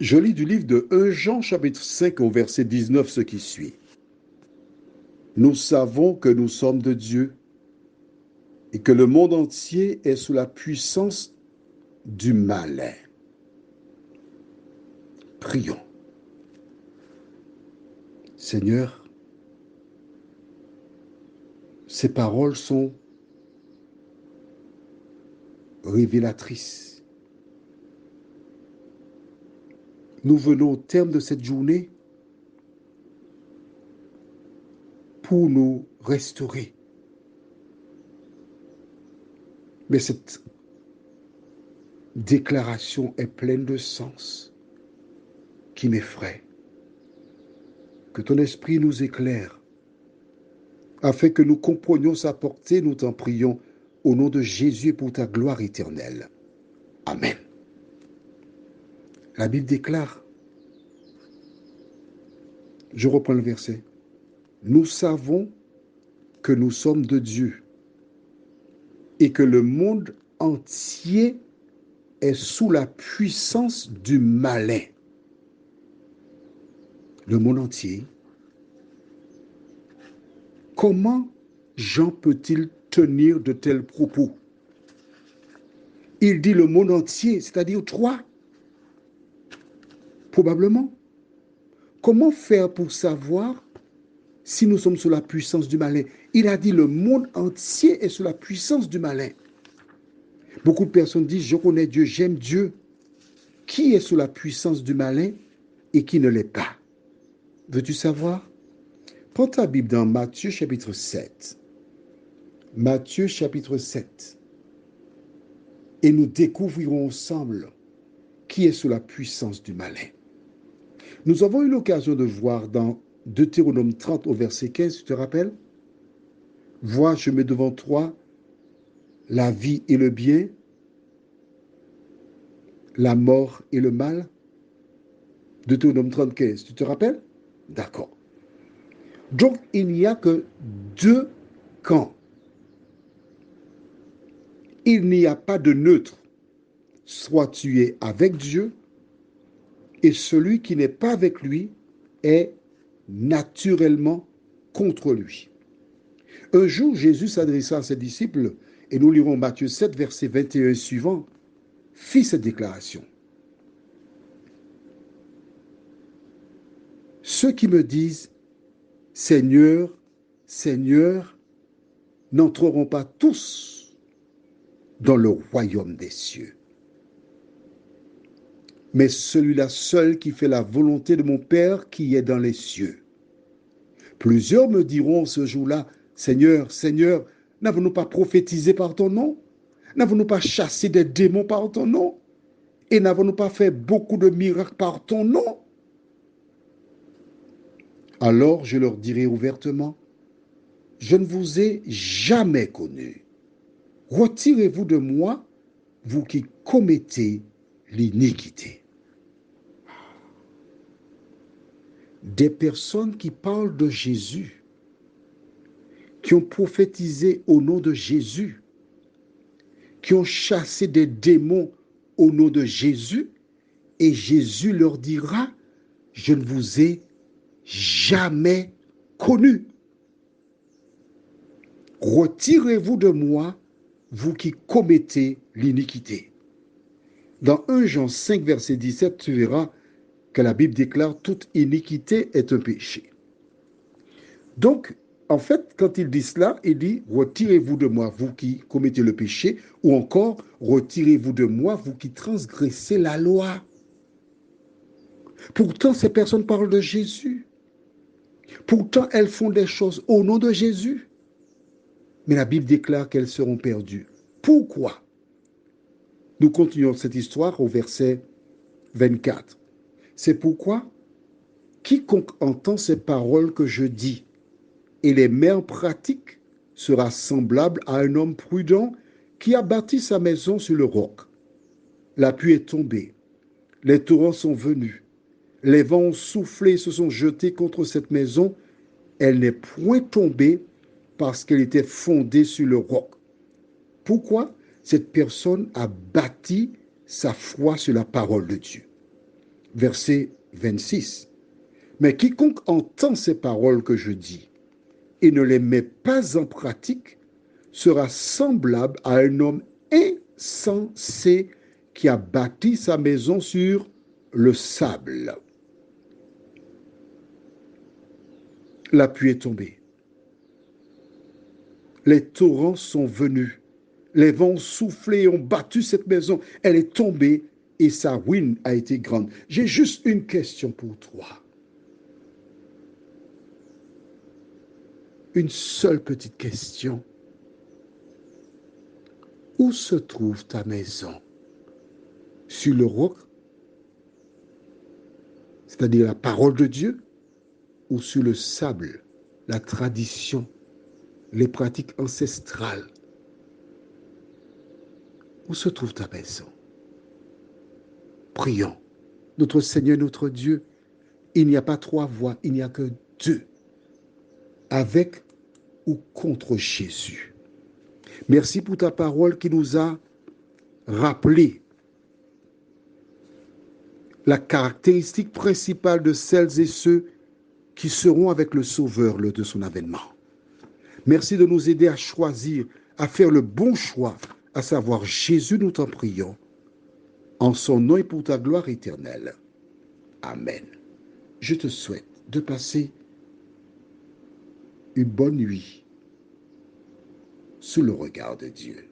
Je lis du livre de 1 Jean chapitre 5 au verset 19 ce qui suit. Nous savons que nous sommes de Dieu et que le monde entier est sous la puissance du malin. Prions. Seigneur, ces paroles sont révélatrices. Nous venons au terme de cette journée pour nous restaurer. Mais cette déclaration est pleine de sens qui m'effraie. Que ton esprit nous éclaire afin que nous comprenions sa portée, nous t'en prions au nom de Jésus et pour ta gloire éternelle. Amen. La Bible déclare, je reprends le verset, nous savons que nous sommes de Dieu et que le monde entier est sous la puissance du malin. Le monde entier. Comment Jean peut-il tenir de tels propos? Il dit le monde entier, c'est-à-dire toi. Probablement. Comment faire pour savoir si nous sommes sous la puissance du malin? Il a dit le monde entier est sous la puissance du malin. Beaucoup de personnes disent je connais Dieu, j'aime Dieu. Qui est sous la puissance du malin et qui ne l'est pas? Veux-tu savoir? Prends ta Bible dans Matthieu chapitre 7. Matthieu chapitre 7. Et nous découvrirons ensemble qui est sous la puissance du malin. Nous avons eu l'occasion de voir dans Deutéronome 30 au verset 15, tu te rappelles? Vois, je mets devant toi la vie et le bien, la mort et le mal. Deutéronome 30, 15, tu te rappelles? D'accord. Donc, il n'y a que deux camps. Il n'y a pas de neutre. Soit tu es avec Dieu, et celui qui n'est pas avec lui est naturellement contre lui. Un jour, Jésus s'adressa à ses disciples, et nous lirons Matthieu 7, verset 21 suivant, fit cette déclaration. Ceux qui me disent, Seigneur, Seigneur, n'entreront pas tous dans le royaume des cieux, mais celui-là seul qui fait la volonté de mon Père qui est dans les cieux. Plusieurs me diront ce jour-là, Seigneur, Seigneur, n'avons-nous pas prophétisé par ton nom? N'avons-nous pas chassé des démons par ton nom? Et n'avons-nous pas fait beaucoup de miracles par ton nom? Alors je leur dirai ouvertement, je ne vous ai jamais connu. Retirez-vous de moi, vous qui commettez l'iniquité. Des personnes qui parlent de Jésus, qui ont prophétisé au nom de Jésus, qui ont chassé des démons au nom de Jésus, et Jésus leur dira, je ne vous ai jamais connu. Retirez-vous de moi, vous qui commettez l'iniquité. Dans 1 Jean 5, verset 17, tu verras que la Bible déclare toute iniquité est un péché. Donc, en fait, quand il dit cela, il dit retirez-vous de moi, vous qui commettez le péché, ou encore retirez-vous de moi, vous qui transgressez la loi. Pourtant, ces personnes parlent de Jésus. Pourtant, elles font des choses au nom de Jésus. Mais la Bible déclare qu'elles seront perdues. Pourquoi? Nous continuons cette histoire au verset 24. C'est pourquoi quiconque entend ces paroles que je dis et les met en pratique sera semblable à un homme prudent qui a bâti sa maison sur le roc. La pluie est tombée, les torrents sont venus, les vents ont soufflé et se sont jetés contre cette maison. Elle n'est point tombée parce qu'elle était fondée sur le roc. Pourquoi? Cette personne a bâti sa foi sur la parole de Dieu. Verset 26. Mais quiconque entend ces paroles que je dis et ne les met pas en pratique sera semblable à un homme insensé qui a bâti sa maison sur le sable. La pluie est tombée. Les torrents sont venus. Les vents ont soufflé et ont battu cette maison. Elle est tombée et sa ruine a été grande. J'ai juste une question pour toi. Une seule petite question. Où se trouve ta maison? Sur le roc, c'est-à-dire la parole de Dieu, ou sur le sable, la tradition, les pratiques ancestrales? Où se trouve ta maison? Prions. Notre Seigneur, notre Dieu, il n'y a pas trois voies, il n'y a que deux, avec ou contre Jésus. Merci pour ta parole qui nous a rappelé la caractéristique principale de celles et ceux qui seront avec le Sauveur lors de son avènement. Merci de nous aider à choisir, à faire le bon choix, à savoir Jésus, nous t'en prions, en son nom et pour ta gloire éternelle. Amen. Je te souhaite de passer une bonne nuit sous le regard de Dieu.